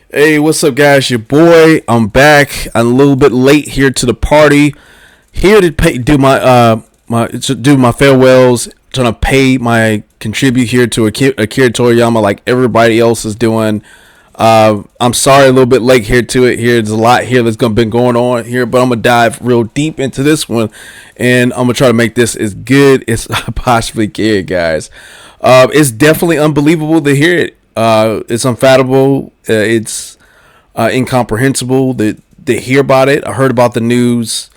Hey, what's up, guys? Your boy. I'm back. I'm a little bit late here to the party. Here to do my farewells. Trying to pay my contribute here to Akira Toriyama like everybody else is doing. I'm sorry, a little bit late here to it. There's a lot here that's been going on here, but I'm gonna dive real deep into this one, and I'm gonna try to make this as good as I possibly can, guys. It's definitely unbelievable to hear it. It's unfathomable. It's incomprehensible to hear about it. I heard about the news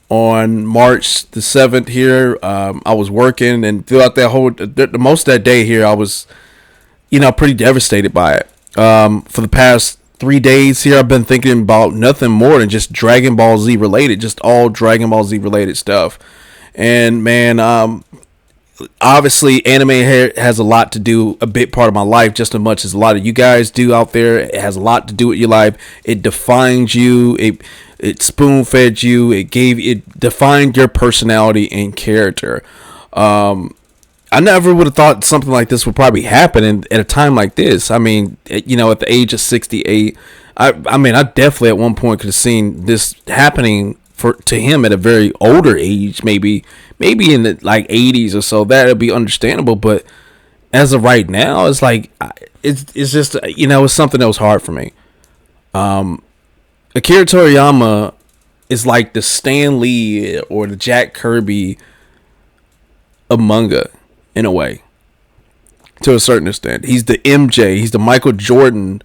on March the 7th here. I was working, and throughout the most of that day here, I was, pretty devastated by it. For the past 3 days here, I've been thinking about nothing more than just Dragon Ball Z related, just all Dragon Ball Z related stuff. And man, obviously anime has a lot to do, a big part of my life, just as much as a lot of you guys do out there. It has a lot to do with your life. It defines you. It spoon fed you. It defined your personality and character. I never would have thought something like this would probably happen at a time like this. I mean, at the age of 68, I definitely at one point could have seen this happening to him at a very older age, maybe in the like 80s or so. That'd be understandable, but as of right now, it's like it's just it's something that was hard for me. Akira Toriyama is like the Stan Lee or the Jack Kirby of manga in a way, to a certain extent. He's the MJ. He's the Michael Jordan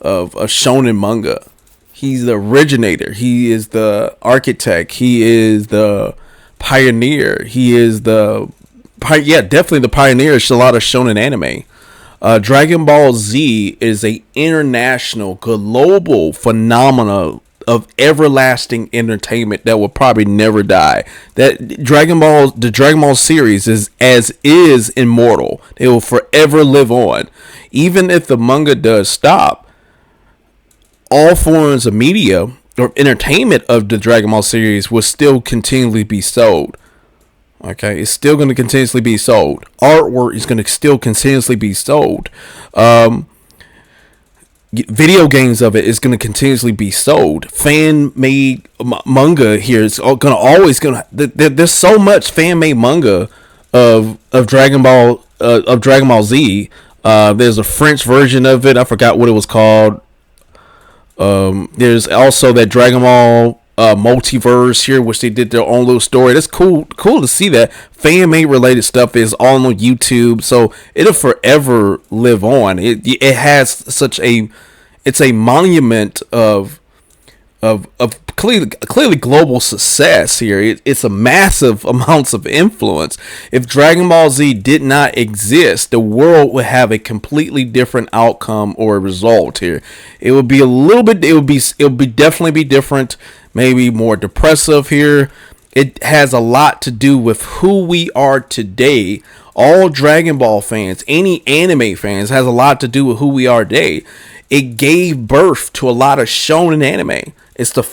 of shonen manga. He's the originator. He is the architect. He is the pioneer. He is definitely the pioneer of a lot of shonen anime. Dragon Ball Z is a international, global phenomenon of everlasting entertainment that will probably never die. That the Dragon Ball series is immortal. It will forever live on. Even if the manga does stop, all forms of media or entertainment of the Dragon Ball series will still continually be sold. Okay, it's still going to continuously be sold. Artwork is going to still continuously be sold. Video games of it is going to continuously be sold. Fan made manga here is there's so much fan made manga of Dragon Ball Z. There's a French version of it. I forgot what it was called. There's also that Dragon Ball multiverse here, which they did their own little story. That's cool to see that fan made related stuff is all on YouTube, so it'll forever live on. It has such it's a monument of clearly global success here. It's a massive amounts of influence. If Dragon Ball Z did not exist, the world would have a completely different outcome or result here. It would be definitely be different, maybe more depressive here. It has a lot to do with who we are today. All Dragon Ball fans, any anime fans, has a lot to do with who we are today. It gave birth to a lot of shonen anime. It's the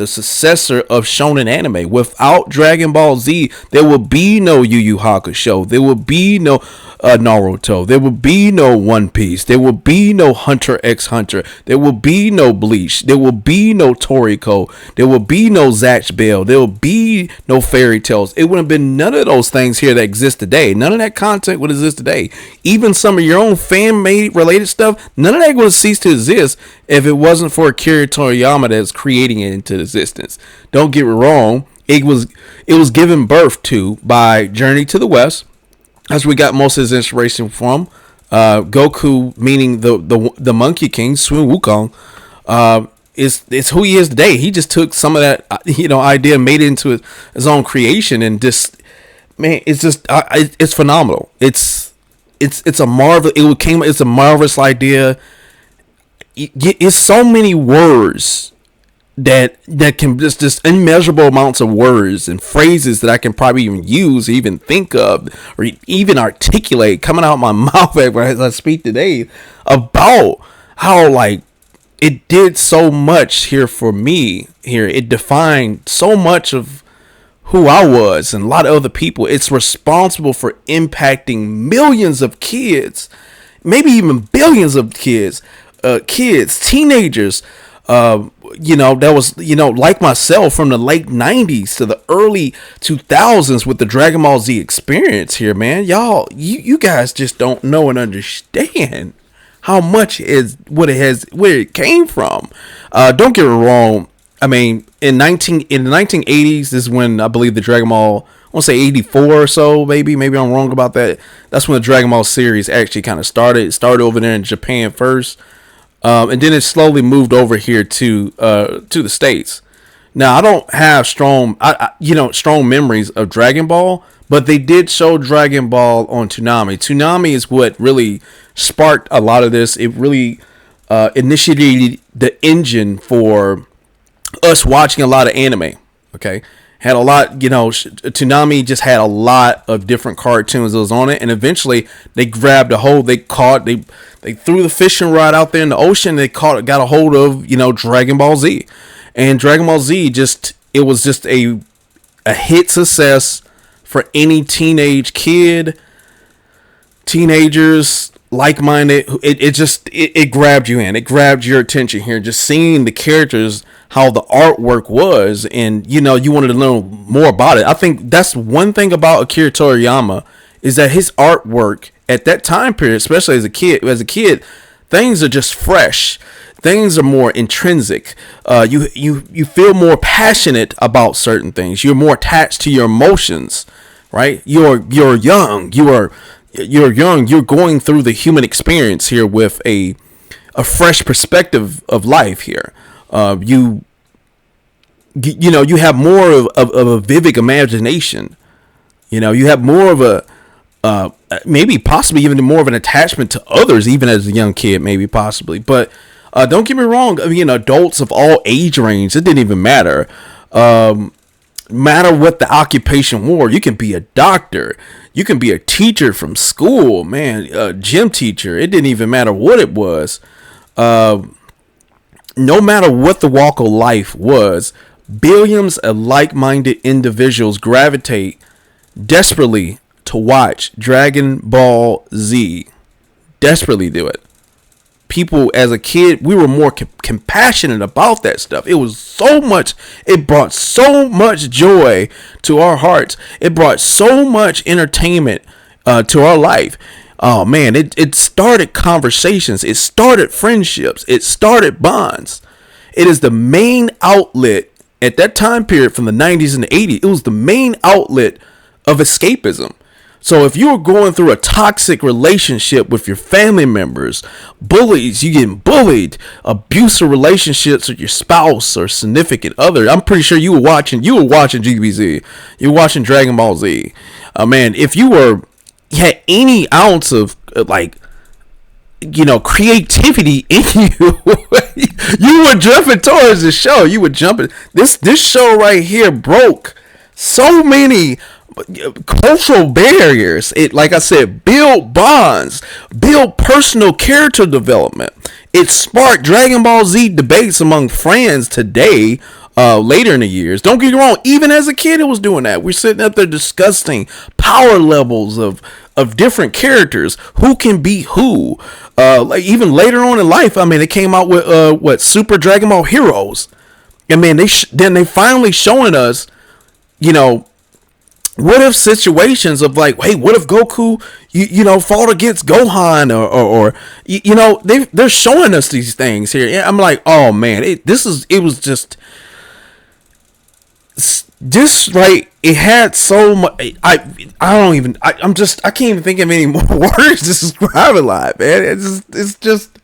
successor of shonen anime. Without Dragon Ball Z, there would be no Yu Yu Hakusho. There would be no Naruto. There would be no One Piece. There would be no Hunter x Hunter. There would be no Bleach. There would be no Toriko. There would be no Zatch Bell. There would be no Fairy Tales. It would have been none of those things here that exist today. None of that content would exist today. Even some of your own fan-made related stuff, none of that would have ceased to exist if it wasn't for Akira Toriyama that's creating it into existence. Don't get me wrong. It was given birth to by Journey to the West. That's where we got most of his inspiration from. Goku, meaning the Monkey King, Sun Wukong, is who he is today. He just took some of that idea, made it into his own creation, and just it's phenomenal. It's a marvel. It's a marvelous idea. It's so many words that can just immeasurable amounts of words and phrases that I can probably even use, even think of, or even articulate coming out my mouth as I speak today about how it did so much here for me here. It defined so much of who I was and a lot of other people. It's responsible for impacting millions of kids, maybe even billions of kids. kids, teenagers, that was, like myself from the late 90s to the early 2000s with the Dragon Ball Z experience here, man. Y'all, you guys just don't know and understand how much is where it came from. Don't get me wrong. I mean, in the 1980s is when I believe the Dragon Ball, I want to say 84 or so, maybe I'm wrong about that. That's when the Dragon Ball series actually kind of started. It started over there in Japan first, and then it slowly moved over here to the States. Now I don't have strong memories of Dragon Ball, but they did show Dragon Ball on Toonami. Toonami is what really sparked a lot of this. It really initiated the engine for us watching a lot of anime. Okay, had a lot, Toonami just had a lot of different cartoons that was on it, and eventually they grabbed a hold. They threw the fishing rod out there in the ocean. Got a hold of Dragon Ball Z, and Dragon Ball Z was just a hit success for any teenagers, like-minded. It grabbed you in. It grabbed your attention here. Just seeing the characters, how the artwork was, and you wanted to learn more about it. I think that's one thing about Akira Toriyama, is that his artwork at that time period, especially as a kid, things are just fresh. Things are more intrinsic. You feel more passionate about certain things. You're more attached to your emotions, right? You're young. You're young. You're going through the human experience here with a fresh perspective of life here. You have more of a vivid imagination. You have more of a maybe possibly even more of an attachment to others, even as a young kid, maybe possibly. But don't get me wrong. I mean, adults of all age range, it didn't even matter. Matter what the occupation was. You can be a doctor. You can be a teacher from school, man. A gym teacher. It didn't even matter what it was. No matter what the walk of life was, billions of like-minded individuals gravitate desperately to watch Dragon Ball Z. Desperately do it. People, as a kid, we were more compassionate about that stuff. It brought so much joy to our hearts. It brought so much entertainment to our life. Oh man, it started conversations. It started friendships. It started bonds. It is the main outlet at that time period from the 90s and the 80s. It was the main outlet of escapism. So if you were going through a toxic relationship with your family members, bullies, you getting bullied, abusive relationships with your spouse or significant other, I'm pretty sure you were watching GBZ. You were watching Dragon Ball Z. Man, if you had any ounce of creativity in you, you were jumping towards the show. You were jumping. This show right here broke so many cultural barriers. It, like I said, build bonds, build personal character development. It sparked Dragon Ball Z debates among friends today, later in the years. Don't get me wrong, even as a kid it was doing that. We're sitting up there discussing power levels of different characters, who can be who. Like even later on in life, I mean, they came out with Super Dragon Ball Heroes. And man, they finally showing us, what if situations of hey, what if Goku, fought against Gohan or they're showing us these things here. Yeah, I'm like, oh man, it was just it had so much. I can't even think of any more words to describe it live, man. It's just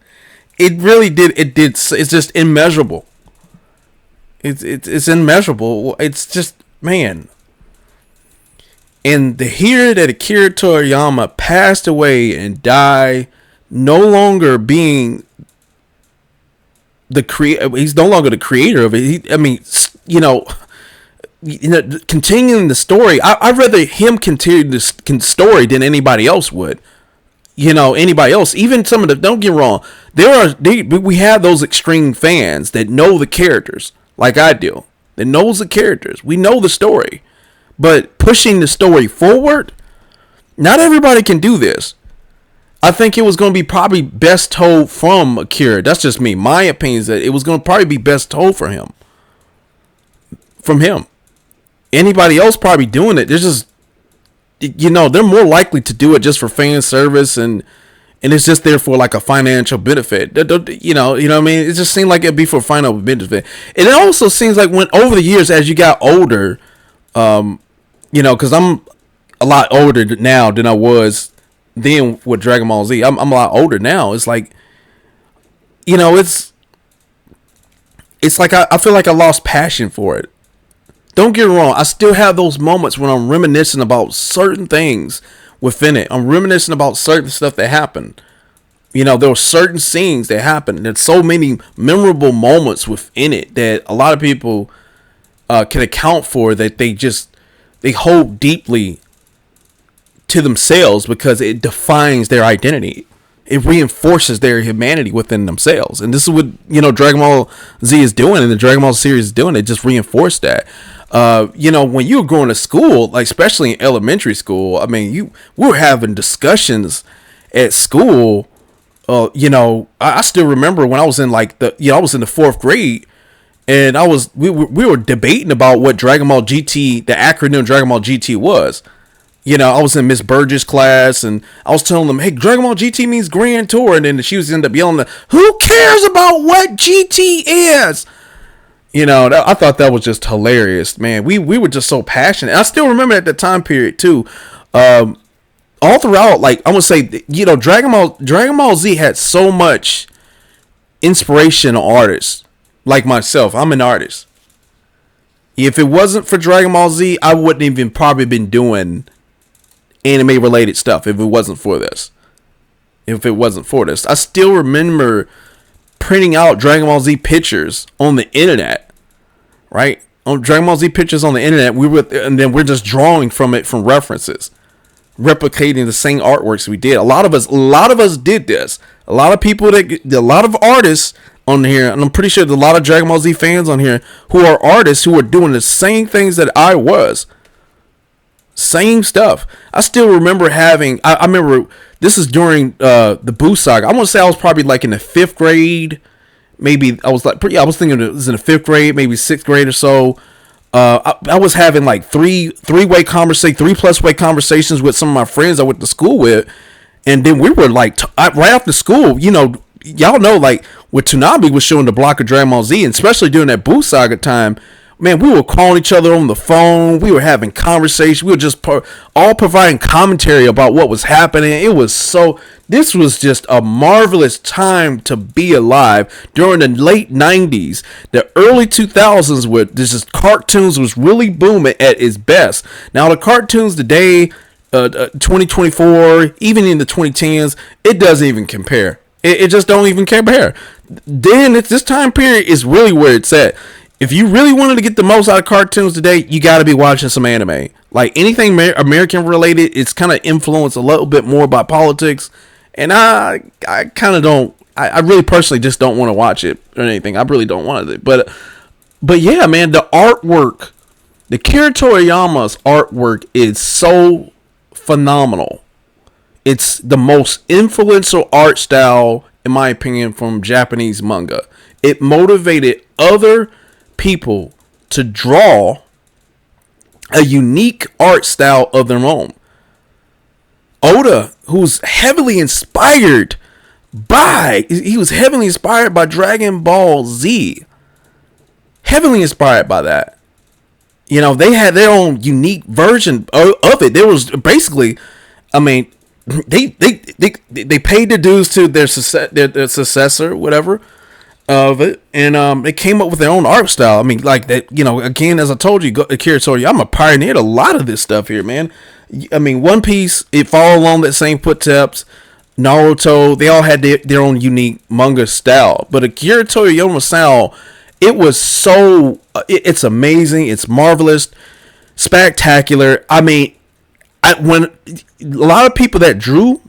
immeasurable. It's immeasurable. It's just, man. And to hear that Akira Toriyama passed away and died, no longer being the creator, he's no longer the creator of it. Continuing the story, I'd rather him continue this story than anybody else would. Anybody else, even some of the, don't get wrong, we have those extreme fans that know the characters, like I do, that knows the characters. We know the story. But pushing the story forward, not everybody can do this. I think it was going to be probably best told from Akira. That's just me. My opinion is that it was going to probably be best told for him. From him. Anybody else probably doing it. There's just, they're more likely to do it just for fan service and it's just there for like a financial benefit. You know what I mean? It just seemed like it'd be for financial benefit. And it also seems like when over the years, as you got older, because I'm a lot older now than I was then with Dragon Ball Z. I'm a lot older now. It's like, it's like I feel like I lost passion for it. Don't get me wrong. I still have those moments when I'm reminiscing about certain things within it. I'm reminiscing about certain stuff that happened. There were certain scenes that happened. There's so many memorable moments within it that a lot of people can account for, that they hold deeply to themselves because it defines their identity. It reinforces their humanity within themselves. And this is what, Dragon Ball Z is doing and the Dragon Ball series is doing. It just reinforced that. When you were going to school, like especially in elementary school, I mean, we were having discussions at school. I still remember when I was in I was in the 4th grade, and we were debating about what Dragon Ball GT, the acronym Dragon Ball GT was. I was in Miss Burgess' class, and I was telling them, hey, Dragon Ball GT means Grand Tour, and then she was end up yelling, who cares about what GT is? I thought that was just hilarious, man. We were just so passionate. And I still remember at the time period too. All throughout, like I would say, Dragon Ball Z had so much inspirational artists. Like myself, I'm an artist. If it wasn't for Dragon Ball Z, I wouldn't even probably been doing anime related stuff. If it wasn't for this, I still remember printing out Dragon Ball Z pictures on the internet, right? On Dragon Ball Z pictures on the internet, and then we're just drawing from it from references, replicating the same artworks we did. A lot of us did this. A lot of artists on here, and I'm pretty sure there's a lot of Dragon Ball Z fans on here who are artists who are doing the same things that I was. Same stuff. I still remember having. I remember this is during the Boo Saga. I want to say I was probably like in the 5th grade. Maybe I was I was thinking it was in the 5th grade, maybe 6th grade or so. I was having like three-way conversation, 3+ way conversations with some of my friends I went to school with, and then we were like right after school. Y'all know, like when Tsunami was showing the block of Dragon Ball Z, and especially during that Boo Saga time. Man, we were calling each other on the phone. We were having conversations. We were just all providing commentary about what was happening. This was just a marvelous time to be alive during the late 90s. The early 2000s, where cartoons was really booming at its best. Now, the cartoons today, 2024, even in the 2010s, it doesn't even compare. It just don't even compare. Then, this time period is really where it's at. If you really wanted to get the most out of cartoons today, you got to be watching some anime. Like anything American related, it's kind of influenced a little bit more by politics. And I kind of don't, I really personally just don't want to watch it or anything. I really don't want it. But yeah, man, the artwork, the Akira Toriyama's artwork is so phenomenal. It's the most influential art style, in my opinion, from Japanese manga. It motivated other people to draw a unique art style of their own. Oda, who's heavily inspired by Dragon Ball Z. Heavily inspired by that. They had their own unique version of it. There was basically, I mean, they paid the dues to their successor, whatever, of it, and they came up with their own art style. I mean, like that, again, as I told you, Akira Toriyama pioneered a lot of this stuff here, man. I mean, One Piece, it followed along that same footsteps. Naruto, they all had their own unique manga style, but Akira Toriyama's style, it was so, it's amazing, it's marvelous, spectacular. I mean, when a lot of people that drew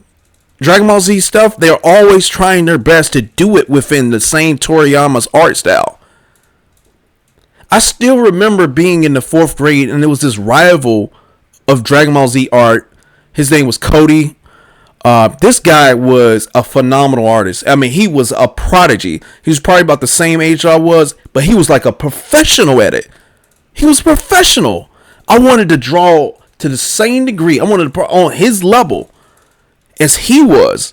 Dragon Ball Z stuff, they're always trying their best to do it within the same Toriyama's art style. I still remember being in the 4th grade, and there was this rival of Dragon Ball Z art. His name was Cody. This guy was a phenomenal artist. I mean, he was a prodigy. He was probably about the same age I was, but he was like a professional at it. He was professional. I wanted to draw to the same degree. I wanted to on his level as he was,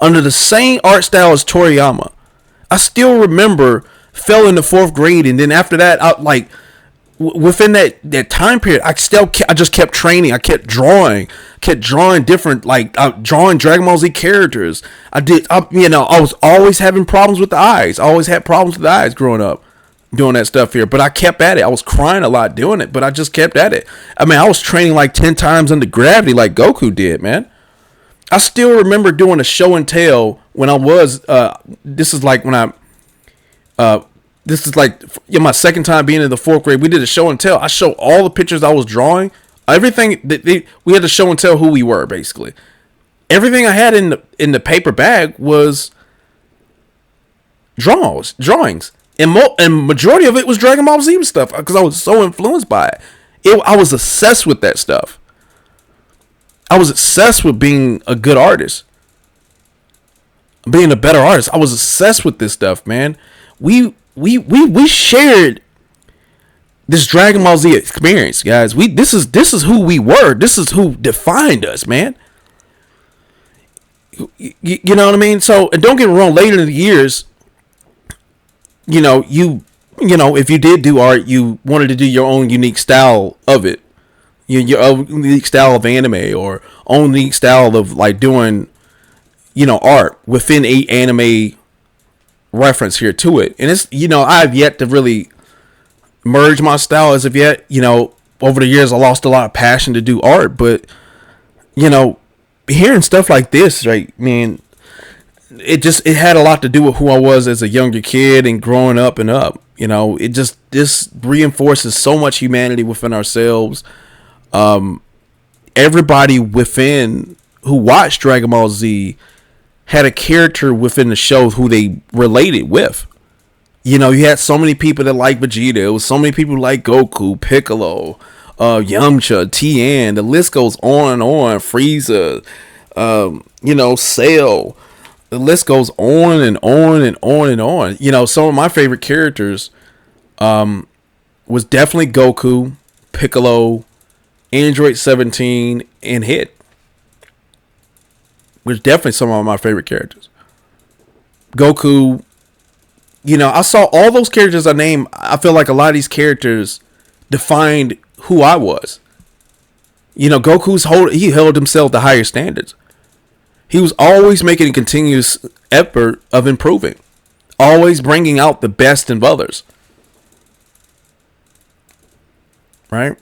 under the same art style as Toriyama. I still remember fell in the fourth grade, and then after that, within that time period, I just kept training. I kept drawing different, drawing Dragon Ball Z characters. I was always having problems with the eyes. I always had problems with the eyes growing up doing that stuff here, but I kept at it. I was crying a lot doing it, but I just kept at it. I mean, I was training like 10 times under gravity like Goku did, man. I still remember doing a show and tell when I was, this is like my second time being in the fourth grade. We did a show and tell. I showed all the pictures I was drawing, everything we had to show and tell who we were, basically. Everything I had in the paper bag was drawings. And majority of it was Dragon Ball Z stuff because I was so influenced by it. I was obsessed with that stuff. I was obsessed with being a good artist, being a better artist. I was obsessed with this stuff, man. We shared this Dragon Ball Z experience, guys. This is who we were. This is who defined us, man. You know what I mean? So, and don't get me wrong, later in the years, you know, if you did do art, you wanted to do your own unique style of it. Your own unique style of anime, or own unique style of like doing, art within a anime reference here to it. And it's, I've yet to really merge my style as of yet. Over the years I lost a lot of passion to do art, but hearing stuff like this, right, man, it had a lot to do with who I was as a younger kid and growing up and up. This reinforces so much humanity within ourselves. Everybody within who watched Dragon Ball Z had a character within the show who they related with. You had so many people that like Vegeta. It was so many people like Goku, Piccolo, Yamcha, Tien. The list goes on and on. Frieza, Cell. The list goes on and on and on and on. Some of my favorite characters was definitely Goku, Piccolo, Android 17, and Hit. Which definitely some of my favorite characters. Goku, I saw all those characters I named. I feel like a lot of these characters defined who I was. He held himself to higher standards. He was always making a continuous effort of improving. Always bringing out the best in others. Right?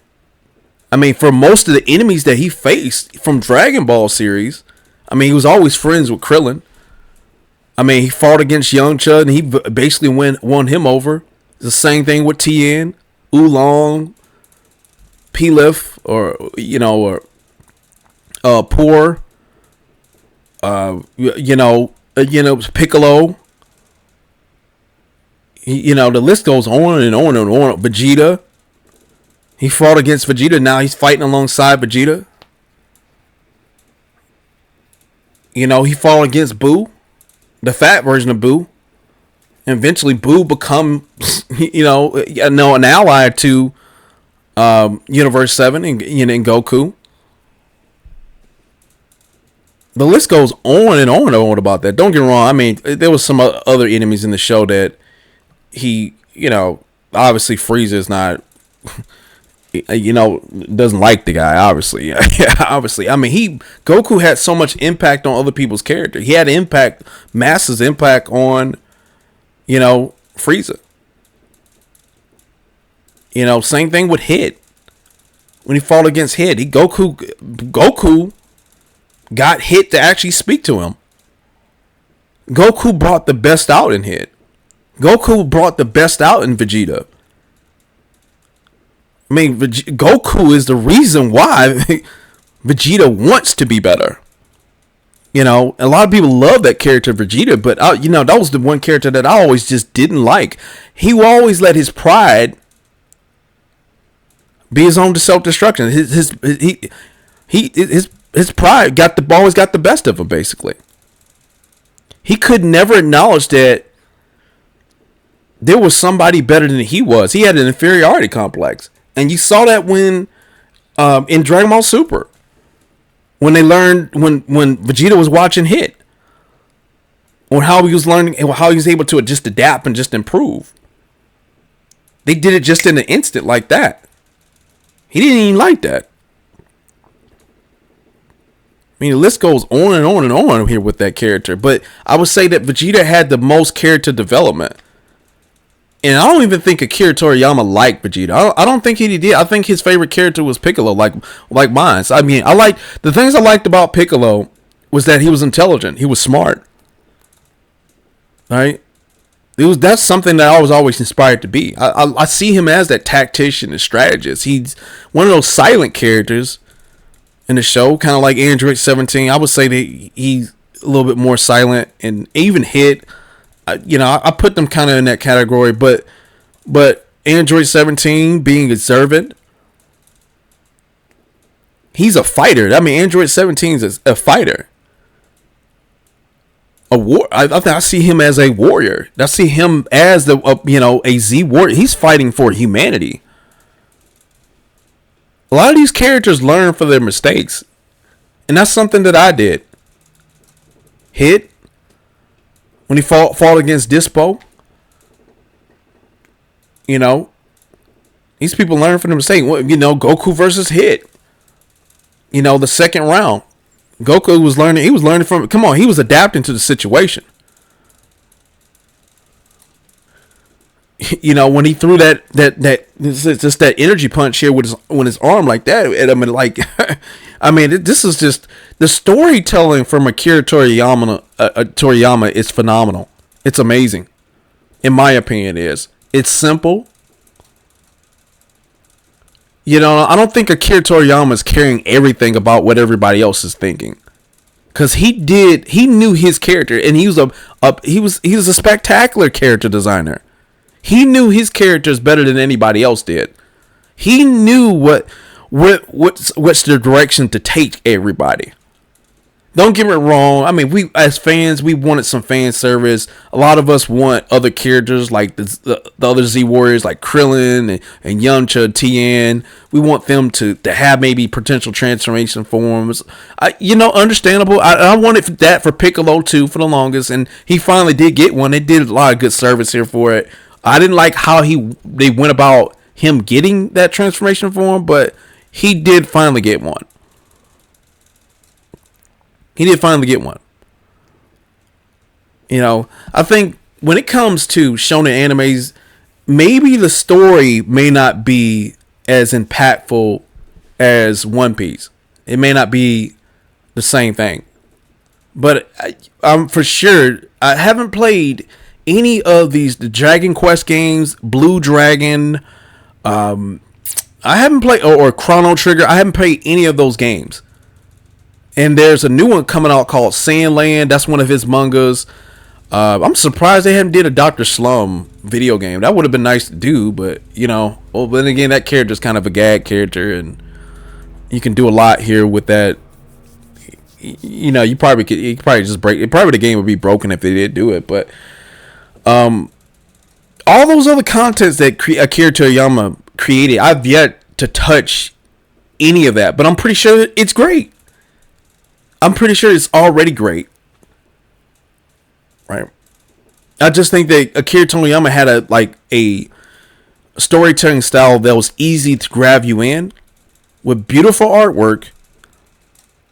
I mean, for most of the enemies that he faced from Dragon Ball series, I mean, he was always friends with Krillin. I mean, he fought against Yamcha and he basically won him over. It's the same thing with Tien, Oolong, Pilaf, or Poor. Piccolo. The list goes on and on and on. Vegeta. He fought against Vegeta. Now he's fighting alongside Vegeta. He fought against Boo, the fat version of Boo. And eventually Boo become, an ally to Universe 7 and Goku. The list goes on and on and on about that. Don't get me wrong. I mean, there was some other enemies in the show that he, obviously Frieza is not, doesn't like the guy, obviously. Yeah, obviously. I mean, Goku had so much impact on other people's character. He had massive impact on, Frieza. Same thing with Hit. When he fought against Hit, Goku got Hit to actually speak to him. Goku brought the best out in Hit. Goku brought the best out in Vegeta. I mean, Goku is the reason why Vegeta wants to be better. A lot of people love that character Vegeta, but that was the one character that I always just didn't like. He will always let his pride be his own self-destruction. His His pride always got the best of him. Basically, he could never acknowledge that there was somebody better than he was. He had an inferiority complex, and you saw that when in Dragon Ball Super, when they learned when Vegeta was watching Hit, or how he was learning, how he was able to just adapt and just improve. They did it just in an instant like that. He didn't even like that. I mean, the list goes on and on and on here with that character. But I would say that Vegeta had the most character development. And I don't even think Akira Toriyama liked Vegeta. I don't think he did. I think his favorite character was Piccolo, like mine. So, I mean, the things I liked about Piccolo was that he was intelligent. He was smart. Right? That's something that I was always inspired to be. I see him as that tactician and strategist. He's one of those silent characters in the show, kind of like Android 17. I would say that he's a little bit more silent, and even Hit. I put them kind of in that category, but Android 17 being observant, he's a fighter. I mean, Android 17 is a fighter. I see him as a warrior. I see him as a Z warrior. He's fighting for humanity. A lot of these characters learn from their mistakes, and that's something that I did. Hit when he fought against Dispo. These people learn from their mistakes. Goku versus Hit. The second round. Goku was learning. He was learning from. Come on, he was adapting to the situation. When he threw that energy punch here with his arm like that, this is just the storytelling from Akira Toriyama. Toriyama is phenomenal. It's amazing, in my opinion. It's simple. I don't think Akira Toriyama is caring everything about what everybody else is thinking, because he knew his character, and he was a spectacular character designer. He knew his characters better than anybody else did. He knew what's the direction to take everybody. Don't get me wrong. I mean, we as fans, we wanted some fan service. A lot of us want other characters like the other Z Warriors, like Krillin and Yamcha, Tien. We want them to have maybe potential transformation forms. Understandable. I wanted that for Piccolo too for the longest, and he finally did get one. They did a lot of good service here for it. I didn't like how they went about him getting that transformation form, but he did finally get one. He did finally get one. I think when it comes to shonen animes, maybe the story may not be as impactful as One Piece. It may not be the same thing. But I'm for sure, I haven't played any of the Dragon Quest games, Blue Dragon. I haven't played, or Chrono Trigger. I haven't played any of those games. And there's a new one coming out called Sandland. That's one of his mangas. I'm surprised they haven't did a Dr. Slum video game. That would have been nice to do, but but then again, that character's kind of a gag character, and you can do a lot here with that. You probably just break it. Probably the game would be broken if they did do it, but all those other contents that Akira Toriyama created, I've yet to touch any of that, but I'm pretty sure it's great. I'm pretty sure it's already great. Right. I just think that Akira Toriyama had a storytelling style that was easy to grab you in, with beautiful artwork,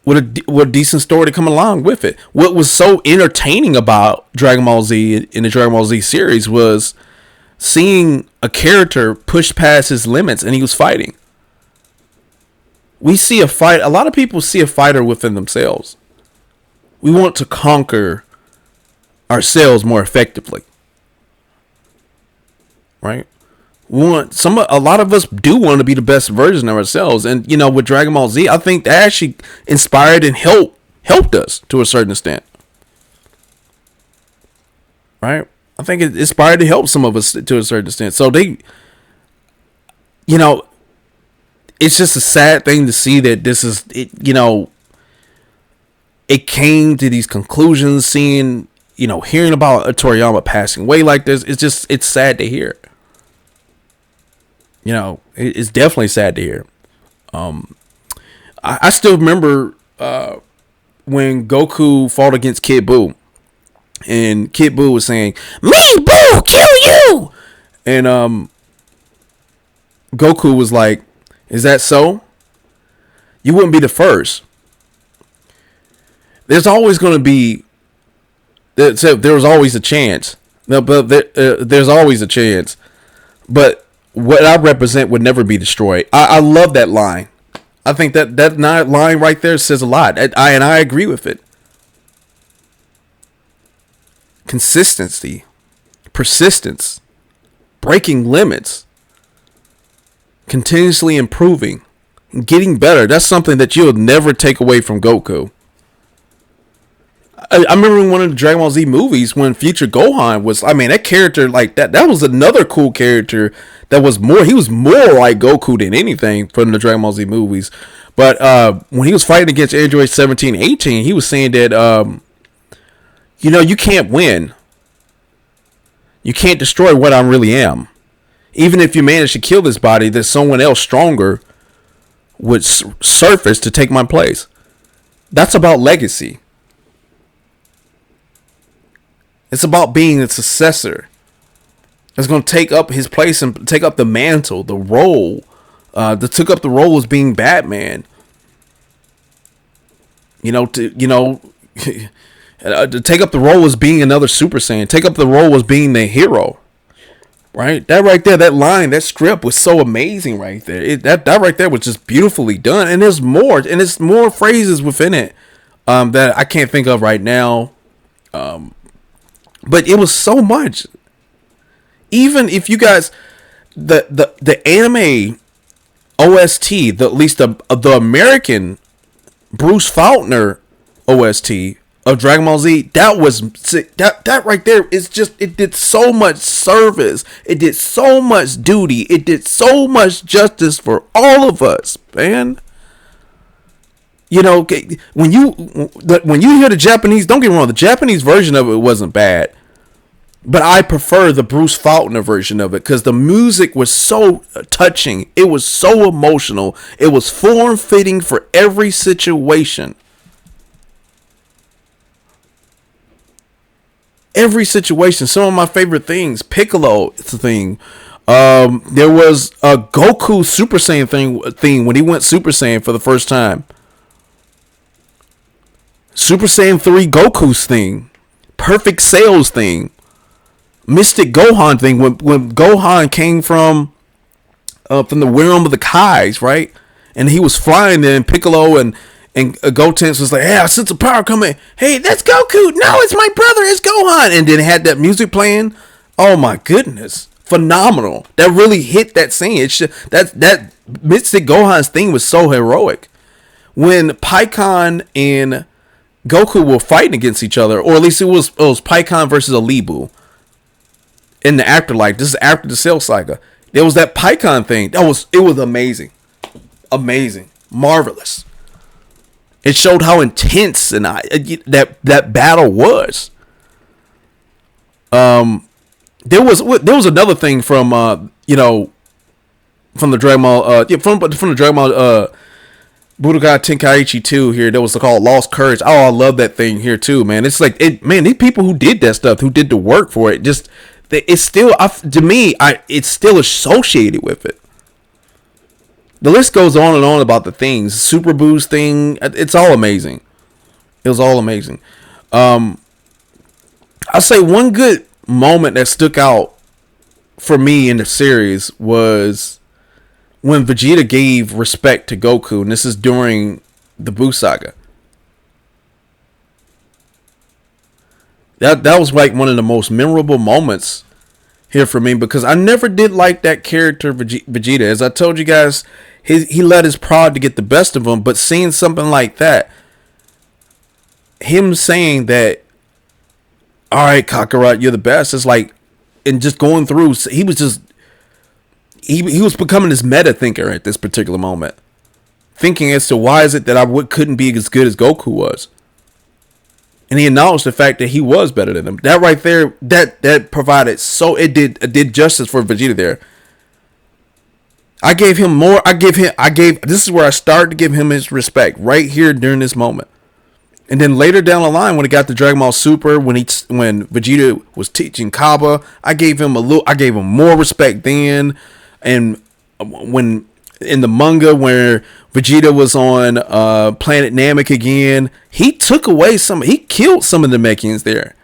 with a decent story to come along with it. What was so entertaining about Dragon Ball Z in the Dragon Ball Z series was seeing a character push past his limits, and he was fighting. We see a fight. A lot of people see a fighter within themselves. We want to conquer ourselves more effectively, right? A lot of us do want to be the best version of ourselves, and with Dragon Ball Z, I think that actually inspired and helped us to a certain extent, right? I think it inspired to help some of us to a certain extent. So it's just a sad thing to see that this is it. it came to these conclusions, seeing, hearing about Toriyama passing away like this. It's sad to hear. It's definitely sad to hear. I still remember when Goku fought against Kid Buu, and Kid Buu was saying, "Me, Buu, kill you!" And Goku was like, "Is that so? You wouldn't be the first. There's always going to be. There was always a chance. No, but there's always a chance. But what I represent would never be destroyed." I love that line. I think that line right there says a lot. I agree with it. Consistency, persistence, breaking limits, continuously improving, and getting better. That's something that you'll never take away from Goku. I remember in one of the Dragon Ball Z movies when Future Gohan was, that character like that was another cool character that was he was more like Goku than anything from the Dragon Ball Z movies. But when he was fighting against Android 17, 18, he was saying that, you can't win. You can't destroy what I really am. Even if you manage to kill this body, there's someone else stronger would surface to take my place. That's about legacy. It's about being a successor. It's going to take up his place and take up the mantle, the role. That took up the role as being Batman. To take up the role as being another Super Saiyan. Take up the role as being the hero. Right? That right there, that line, that script was so amazing right there. That right there was just beautifully done. And there's more. And there's more phrases within it that I can't think of right now. But it was so much. Even if you guys, the anime OST, at least the American Bruce Faulkner OST of Dragon Ball Z, that right there is just, it did so much service. It did so much duty. It did so much justice for all of us, man. When you hear the Japanese, don't get me wrong, the Japanese version of it wasn't bad, but I prefer the Bruce Faulkner version of it because the music was so touching. It was so emotional. It was form-fitting for every situation. Every situation. Some of my favorite things. Piccolo thing. There was a Goku Super Saiyan thing when he went Super Saiyan for the first time. Super Saiyan 3 Goku's thing. Perfect Sales thing. Mystic Gohan thing. When Gohan came from the realm of the Kais, right? And he was flying there, and Piccolo and Gotenks was like, "Hey, I sense a power coming. Hey, that's Goku. No, it's my brother. It's Gohan." And then had that music playing. Oh my goodness. Phenomenal. That really hit that scene. That Mystic Gohan's thing was so heroic. When Pikkon and Goku were fighting against each other, or at least it was Pikkon versus Alibu in the afterlife. This is after the Cell Saga. There was that Pikkon thing. It was amazing. Amazing. Marvelous. It showed how intense and that battle was. There was another thing from from the Dragon Ball from the Dragon Ball Budokai Tenkaichi 2 here. That was called Lost Courage. Oh, I love that thing here too, man. It's like these people who did that stuff, who did the work for it, it's still, to me, it's still associated with it. The list goes on and on about the things. Super Boost thing, it's all amazing. It was all amazing. I'll say one good moment that stuck out for me in the series was when Vegeta gave respect to Goku, and this is during the Buu Saga. That was like one of the most memorable moments here for me, because I never did like that character Vegeta. As I told you guys, he let his pride to get the best of him, but seeing something like that, him saying that, "All right, Kakarot, you're the best," it's like, and just going through, he was becoming this meta thinker at this particular moment, thinking as to why is it that I couldn't be as good as Goku was. and he acknowledged the fact that he was better than him. That right there, that provided, so it did justice for Vegeta there. I gave him more. This is where I started to give him his respect right here during this moment. And then later down the line, when it got to Dragon Ball Super, when Vegeta was teaching Kaba, I gave him more respect then. And when in the manga where Vegeta was on Planet Namek again, he killed some of the Namekians there.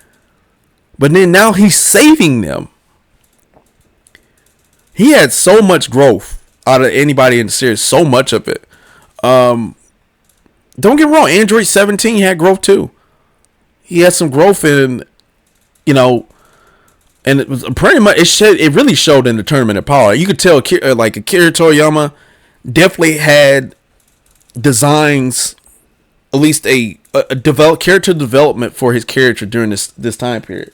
But then now he's saving them. He had so much growth out of anybody in the series, so much of it. Don't get me wrong, Android 17 had growth too. He had some growth in, and it was pretty much, it really showed in the Tournament of Power. You could tell Akira Toriyama definitely had designs, at least a character development for his character during this time period.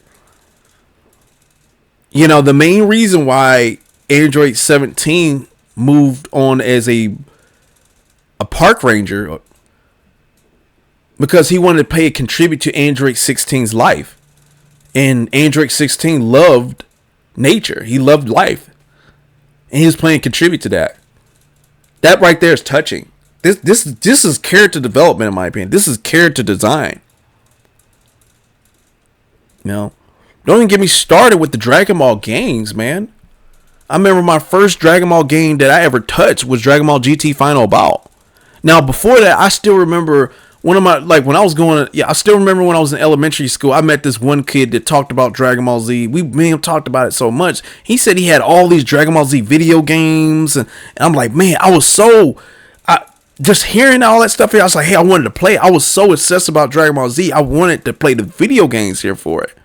The main reason why Android 17 moved on as a park ranger, because he wanted to contribute to Android 16's life. And Android 16 loved nature. He loved life. And he was playing contribute to that. That right there is touching. This is character development, in my opinion. This is character design. Don't even get me started with the Dragon Ball games, man. I remember my first Dragon Ball game that I ever touched was Dragon Ball GT Final Bout. Now, before that, I still remember I still remember when I was in elementary school, I met this one kid that talked about Dragon Ball Z. Me and him talked about it so much. He said he had all these Dragon Ball Z video games. And I'm like, man, just hearing all that stuff here, I was like, hey, I wanted to play. I was so obsessed about Dragon Ball Z. I wanted to play the video games here for it.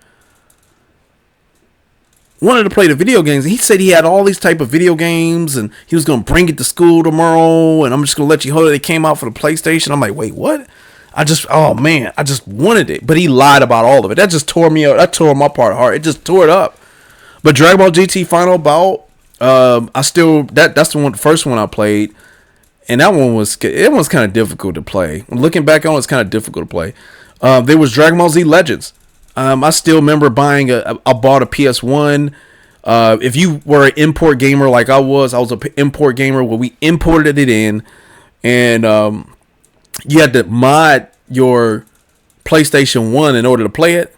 Wanted to play the video games. He said he had all these type of video games and he was going to bring it to school tomorrow and I'm just going to let you hold it. It came out for the PlayStation. I'm like, wait, what? I just wanted it. But he lied about all of it. That just tore me up. That tore my part hard. It just tore it up. But Dragon Ball GT Final Bout, that's the first one I played. And that one was kind of difficult to play. Looking back on it, it's kind of difficult to play. There was Dragon Ball Z Legends. I still remember buying I bought a PS1. If you were an import gamer like I was an import gamer where we imported it in, and you had to mod your PlayStation 1 in order to play it.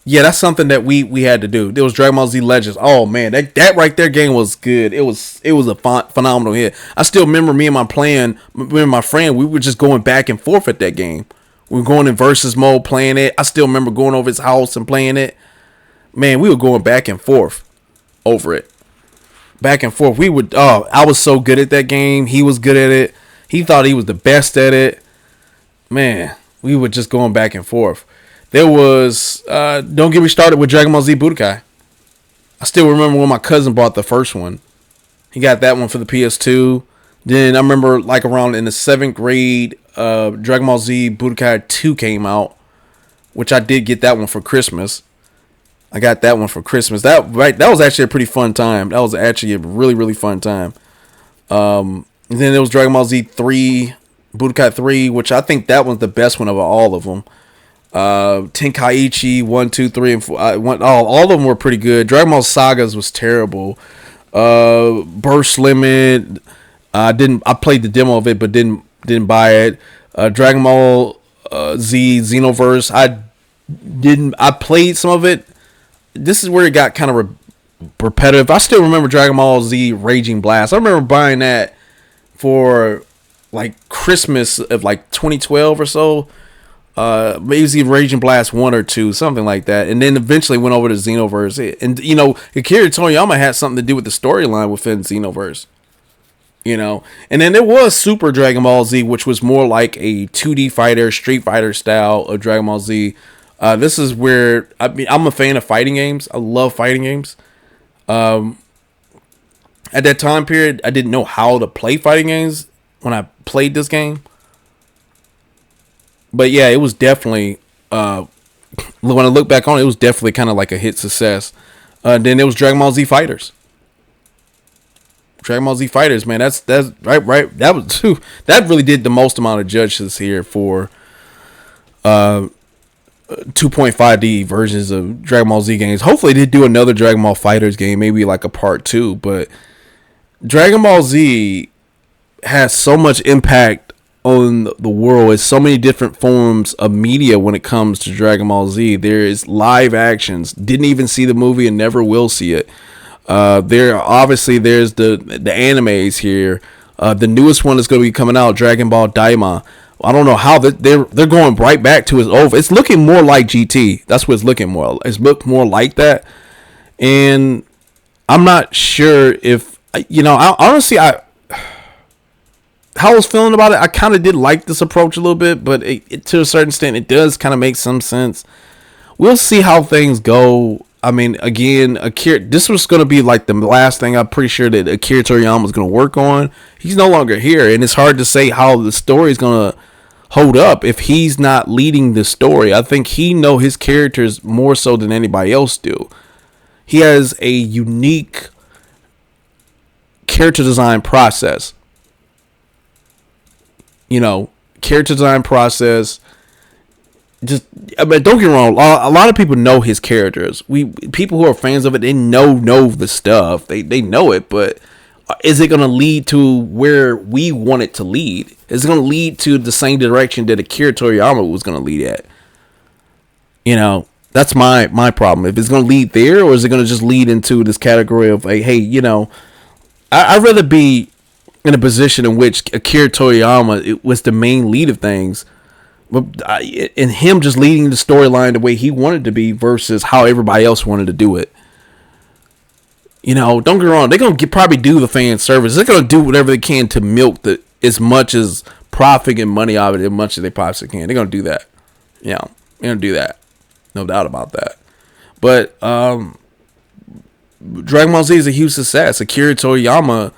Yeah, that's something that we had to do. There was Dragon Ball Z Legends. Oh man, that right there game was good. It was a phenomenal hit. I still remember me and my friend, we were just going back and forth at that game. We were going in versus mode playing it. I still remember going over his house and playing it. Man, we were going back and forth over it. Back and forth. I was so good at that game. He was good at it. He thought he was the best at it. Man, we were just going back and forth. There was, don't get me started with Dragon Ball Z Budokai. I still remember when my cousin bought the first one. He got that one for the PS2. Then I remember like around in the 7th grade, Dragon Ball Z Budokai 2 came out, which I did get that one for Christmas. I got that one for Christmas. That was actually a pretty fun time. That was actually a really, really fun time. And then there was Dragon Ball Z 3, Budokai 3, which I think that one's the best one of all of them. Tenkaichi 1, 2, 3, and 4. All of them were pretty good. Dragon Ball Sagas was terrible. Burst Limit. I played the demo of it, but didn't buy it. Dragon Ball Z Xenoverse. I played some of it. This is where it got kind of repetitive. I still remember Dragon Ball Z Raging Blast. I remember buying that for like Christmas of like 2012 or so. Maybe Raging Blast 1 or 2, something like that. And then eventually went over to Xenoverse. And Akira Toriyama had something to do with the storyline within Xenoverse. And then there was Super Dragon Ball Z, which was more like a 2D fighter, Street Fighter style of Dragon Ball Z. This is where I'm a fan of fighting games. I love fighting games. At that time period, I didn't know how to play fighting games when I played this game. But yeah, it was definitely, when I look back on it, it was definitely kind of like a hit success. Then there was Dragon Ball Z Fighters. Dragon Ball Z Fighters, man, that's right. That really did the most amount of judges here for 2.5D versions of Dragon Ball Z games. Hopefully they do another Dragon Ball Fighters game, maybe like a part 2, but Dragon Ball Z has so much impact on the world. It's so many different forms of media when it comes to Dragon Ball Z. There is live actions. Didn't even see the movie and never will see it. There's the animes here. The newest one is going to be coming out, Dragon Ball Daima. I don't know how they're going right back to its over. It's looking more like GT. That's what it's looking more. It's looked more like that, and I'm not sure if I honestly how I was feeling about it. I kind of did like this approach a little bit, but to a certain extent, it does kind of make some sense. We'll see how things go. I mean, again, this was going to be like the last thing I'm pretty sure that Akira Toriyama was going to work on. He's no longer here, and it's hard to say how the story is going to hold up if he's not leading the story. I think he knows his characters more so than anybody else do. He has a unique character design process. Character design process. Don't get me wrong. A lot of people know his characters. People who are fans of it, they know the stuff. They know it, but is it going to lead to where we want it to lead? Is it going to lead to the same direction that Akira Toriyama was going to lead at? That's my problem. If it's going to lead there, or is it going to just lead into this category of like, hey, I'd rather be in a position in which Akira Toriyama was the main lead of things, and him just leading the storyline the way he wanted to be versus how everybody else wanted to do it. Don't get me wrong. They're going to probably do the fan service. They're going to do whatever they can to milk as much as profit and money out of it as much as they possibly can. They're going to do that. They're going to do that. No doubt about that. But Dragon Ball Z is a huge success. Akira Toriyama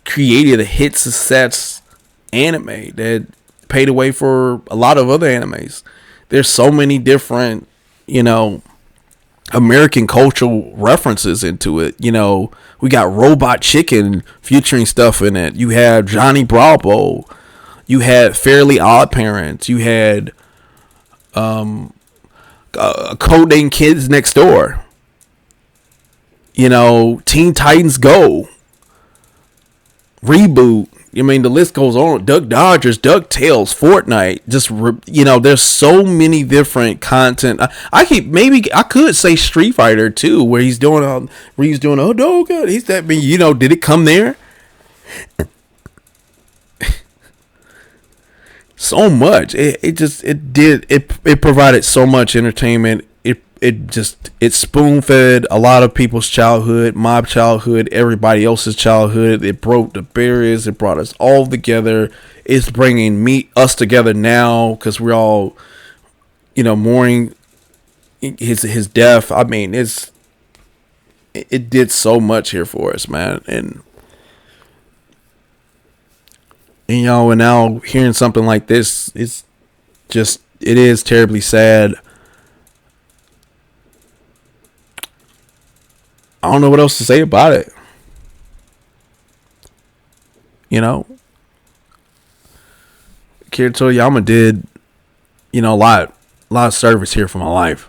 created a hit success anime that paved the way for a lot of other animes. There's so many different, American cultural references into it. We got Robot Chicken featuring stuff in it. You have Johnny Bravo. You had Fairly Odd Parents. You had Codename Kids Next Door. Teen Titans Go. Reboot. The list goes on. Duck Dodgers, DuckTales, Fortnite. Just there's so many different content. I could say Street Fighter too, where he's doing oh no god, he's that. Did it come there? So much. It provided so much entertainment. It spoon fed a lot of people's childhood, my childhood, everybody else's childhood. It broke the barriers. It brought us all together. It's bringing us together now because we're all, mourning his death. It did so much here for us, man. And now hearing something like this, it is terribly sad. I don't know what else to say about it. Akira Toriyama did, a lot of service here for my life.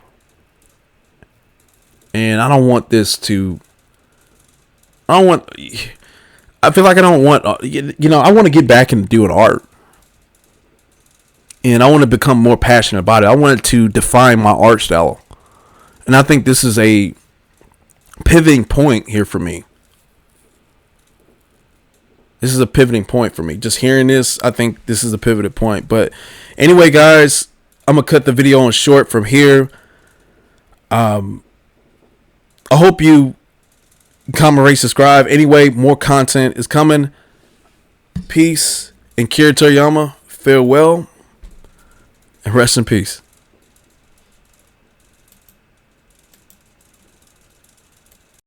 And I don't want this to, I feel like I don't want, I want to get back into doing art. And I want to become more passionate about it. I wanted to define my art style. And I think this is a pivoting point here for me. This is a pivoting point for me. Just hearing this, I think this is a pivoting point. But anyway, guys, I'm going to cut the video on short from here. I hope you comment, rate, subscribe. Anyway, more content is coming. Peace. And Akira Toriyama, farewell. And rest in peace.